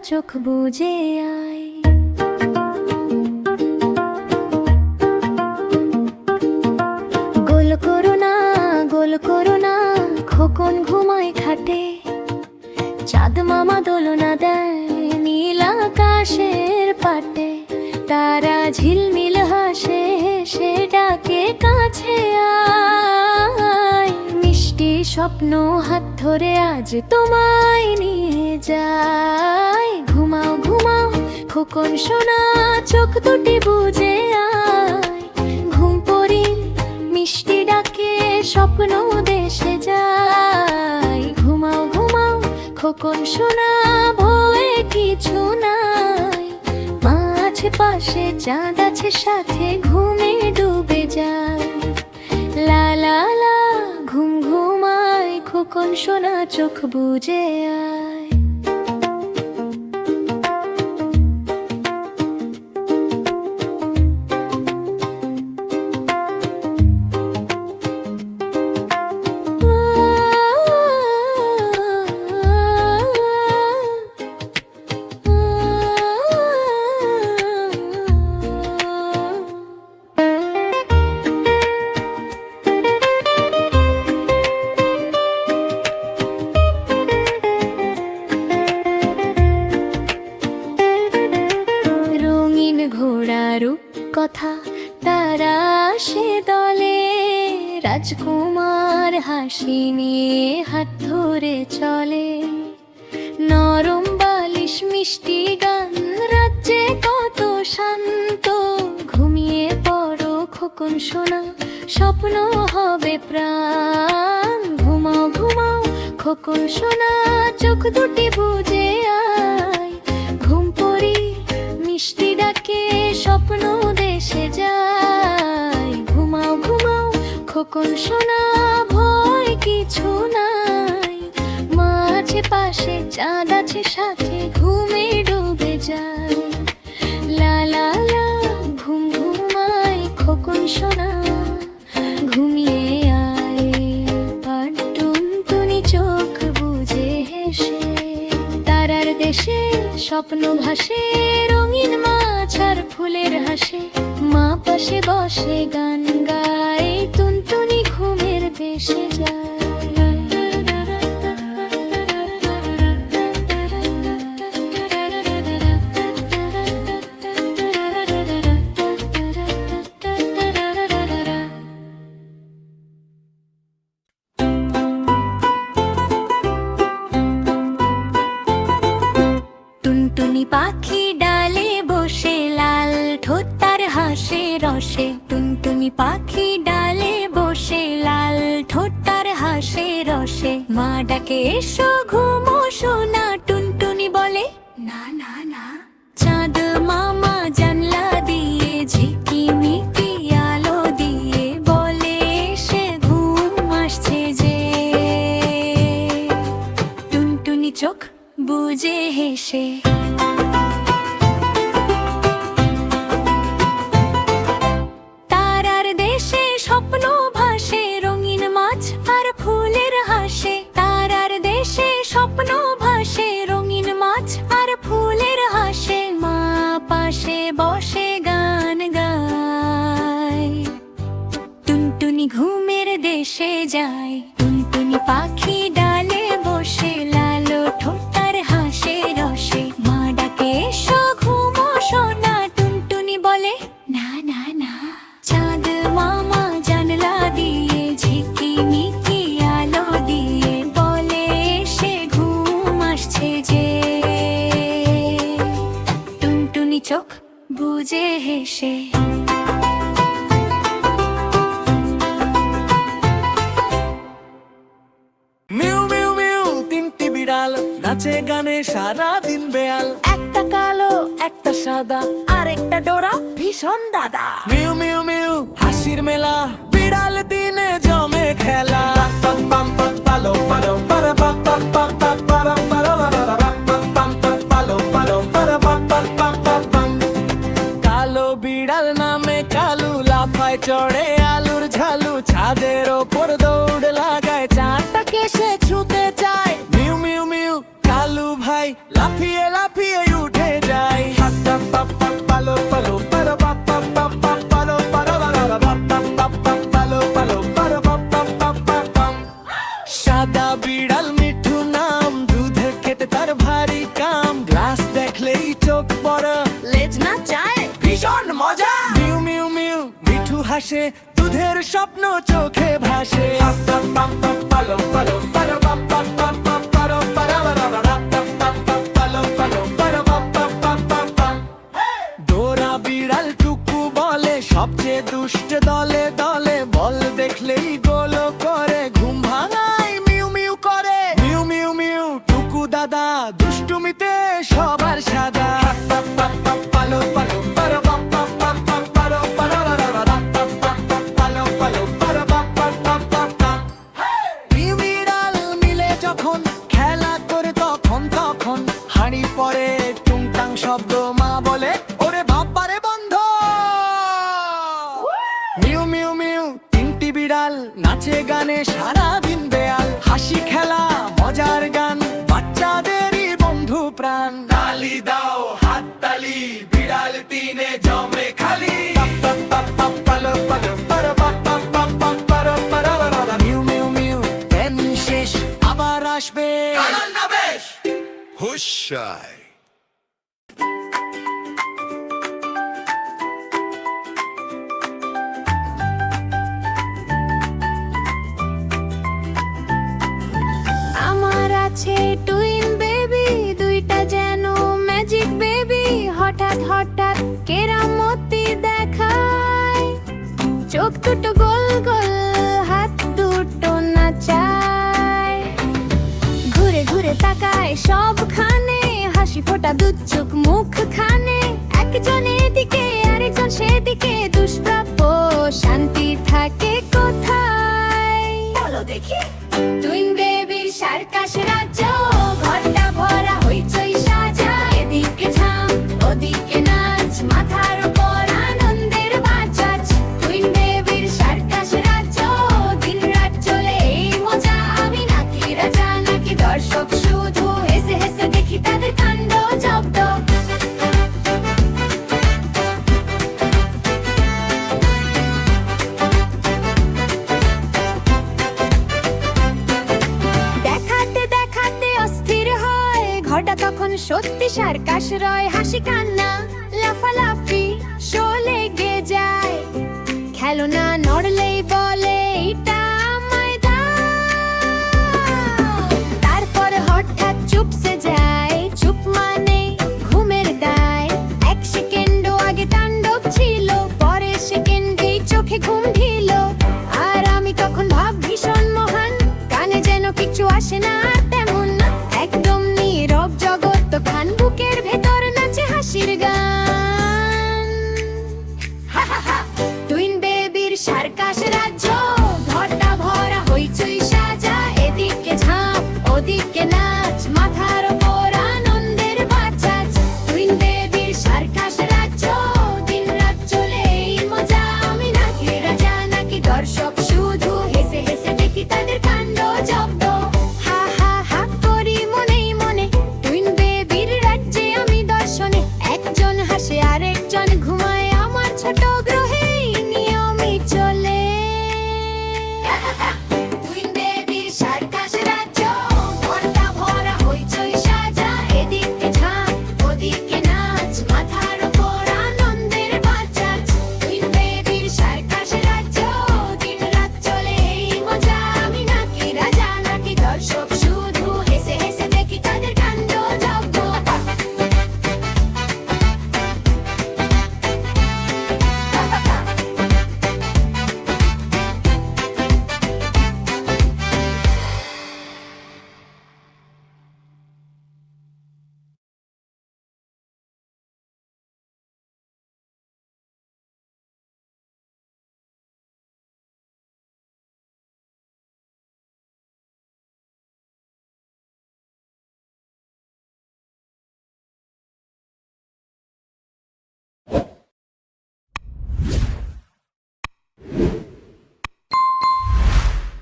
চোখ বুজে আয়। গোল করো না খোকন ঘুমায় খাটে, চাঁদ মামা দোলনা দেয় নীল আকাশের পাটে। তারা ঝিলমিল হাসে হেসে ডাকে কাছে আয়। মিষ্টি স্বপ্ন হাত ধরে আজ তোমায় নিয়ে যায়। ঘুমাও ঘুমাও খোকন সোনা চোখ দুটি বুজে আয়। ঘুম পড়ির মিষ্টি ডাকে স্বপ্ন দেশে যায়। ঘুমাও ঘুমাও খোকন সোনা ভয়ে কিছু নাই। মা আছে পাশে চাঁদ আছে সাথে ঘুমে ডুবে যায়। লা লা লা ঘুম ঘুমায় খোকন সোনা চোখ বুজে আয়। কথা তারা সে দলে, রাজকুমার হাসি নিয়ে হাত ধরে চলে। নরম বালিশ মিষ্টি গান রাজ্যে কত শান্ত। ঘুমিয়ে পড়ো খোকন সোনা স্বপ্ন হবে প্রাণ। ঘুমাও ঘুমাও খোকন সোনা চোখ দুটি বুজে আয়। ঘুম পড়ি মিষ্টি ডাকে স্বপ্ন দেশে যায়। ঘুমাও ঘুমাও খোকন সোনা ভয় কিছু নাই। মা আছে পাশে চাঁদ আছে সাথে ঘুমে ডুবে যায়। লা লা লা ঘুম ঘুমায় খোকন সোনা ঘুমিয়ে আয়। টুনটুনি চোখ বুজে হেসে তারার দেশে স্বপ্ন ভাসে। রঙিন মাছ আর ফুলের হাসে মা পাশে বসে গান গায়। টুনটুনি ঘুমের দেশে যায়। টুনটুনি পাখি ডালে বসে লাল ঠোঁট তার হাসে রসে। টুনটুনি পাখি ডালে বসে লাল ঠোঁট তার হাসে রসে। মা ডাকে এসো ঘুমো সোনা। টুনটুনি বলে না না না। চাঁদ মামা জানলা দিয়ে ঝিকিমিকি আলো দিয়ে বলে সে ঘুম আসছে যে। টুনটুনি চোখ বুজে হেসে তারার দেশে স্বপ্ন ভাসে। রঙিন মাছ আর ফুলের হাসে তারার দেশে স্বপ্ন ভাসে। রঙিন মাছ আর ফুলের হাসে মা পাশে বসে গান গায়। টুনটুনি ঘুমের দেশে যায়। টুনটুনি পাখি ডালে বসে লাল ঠোঁট তার হাসে রসে। মা ডাকে এসো ঘুমো সোনা। টুনটুনি বলে না না না। চাঁদ মামা জানলা দিয়ে ঝিকিমিকি আলো দিয়ে বলে সে ঘুম আসছে যে। টুনটুনি চোখ বুজে হেসে মিউ মিউ মিউ তিনটি বিড়াল নাচে গানে সারা দিন বেয়াল। একটা কালো একটা সাদা আর একটা ডোরা ভীষণ দাদা। মিউ মিউ মিউ হাসির মেলা বিড়াল দিনে জমে খেলা। পালো পালো পারা পা পা পা পা পারা পারা পালো পালো পারা পা পা পা পা পা। কালো বিড়াল নামে কালু লাফায় চড়ে আলুর ঝালু। ছাদের ওপর দৌড় লাগায় চাঁদটাকে সে ছুতে চায়। মিউ মিউ মিউ কালু ভাই লাফ লাফিয়ে লাফিয়ে উঠে যায় হাত্তা পাপ্পা পালো পালো পারো পাপ্পা পাপ্পা পালো পারো পারো পাপ্পা পাপ্পা পালো পালো পারো পাপ্পা পাপ্পা পাম সাদা বিড়াল মিঠু নাম দুধে খেতে তার ভারী কাম গ্লাস দেখলেই চোখ বড় লেজ না চায় ভীষণ মজা মিউ মিউ মিউ মিঠু হাসে দুধের স্বপ্ন চোখে ভাসে পাপ্পা পাপ্পা পালো পালো পারো পাপ্পা পাপ্পা পারো পারো পারো পাপ্পা পাপ্পা পালো পালো পারো পাপ্পা পাপ্পা পাম ডোরা বিড়াল টুকু বলে সবচেয়ে দুষ্ট দলে দলে বল দেখলেই গোল করে ঘুম ভাঙায় মিউ মিউ করে মিউ মিউ মিউ টুকু দাদা দুষ্টুমিতে সবার সাদা পালো পালো পারো পাপ্পা পাপ্পা পারো পারো পালো পালো পারো পাপ্পা পাপ্পা পাম মিউ বিড়াল মিলে যখন খেলা করে তখন তখন হাঁড়ি পরে টুংটাং শব্দ মা বলে ওরে বাপ্পারে বন্ধ মিউ মিউ মিউ তিনটি বিড়াল নাচে গানে সারাদিন বেয়াল হাসি খেলা মজার গান বাচ্চাদেরই বন্ধু প্রাণ তালি দাও হাত তালি বিড়াল তিনে জমে খালি পালো পালো পারো পাপ্পা পাপ্পা পারো পারো পারো মিউ মিউ মিউ প্রেম শেষ আবার আসবে হুশাই আমার আছে টুইন বেবি দুইটা যেন ম্যাজিক বেবি হঠাৎ হঠাৎ কেরামতি দেখায় চোখ দুটো গোল গোল হাত দুটো নাচায় ঘুরে ঘুরে তাকায় সবখানে হাসি ফোটা দুধ চোখ মুখখানে একজন এদিকে আরেকজন সেদিকে দুষ্প্রাপ্য শান্তি থাকে কোথায় বলো দেখি টুইন বেবির সার্কাস রাজ্য ঘরটা ভরা হইচই সাজা এদিকে ঝাম ওদিকে নাচ মাথার উপর আনন্দের বাজাজ টুইন বেবির সার্কাস রাজ্য দিন রাত চলে এই মজা আমি নাকি রাজা নাকি দর্শক শুধু হেসে হেসে দেখি তাদের কাণ্ড জব্দ দেখাতে দেখাতে অস্থির হয় ঘরটা তখন সত্যি সার্কাস রয় হাসি কান্না লাফালাফি শো লেগে যায় খেলনা নড়লেই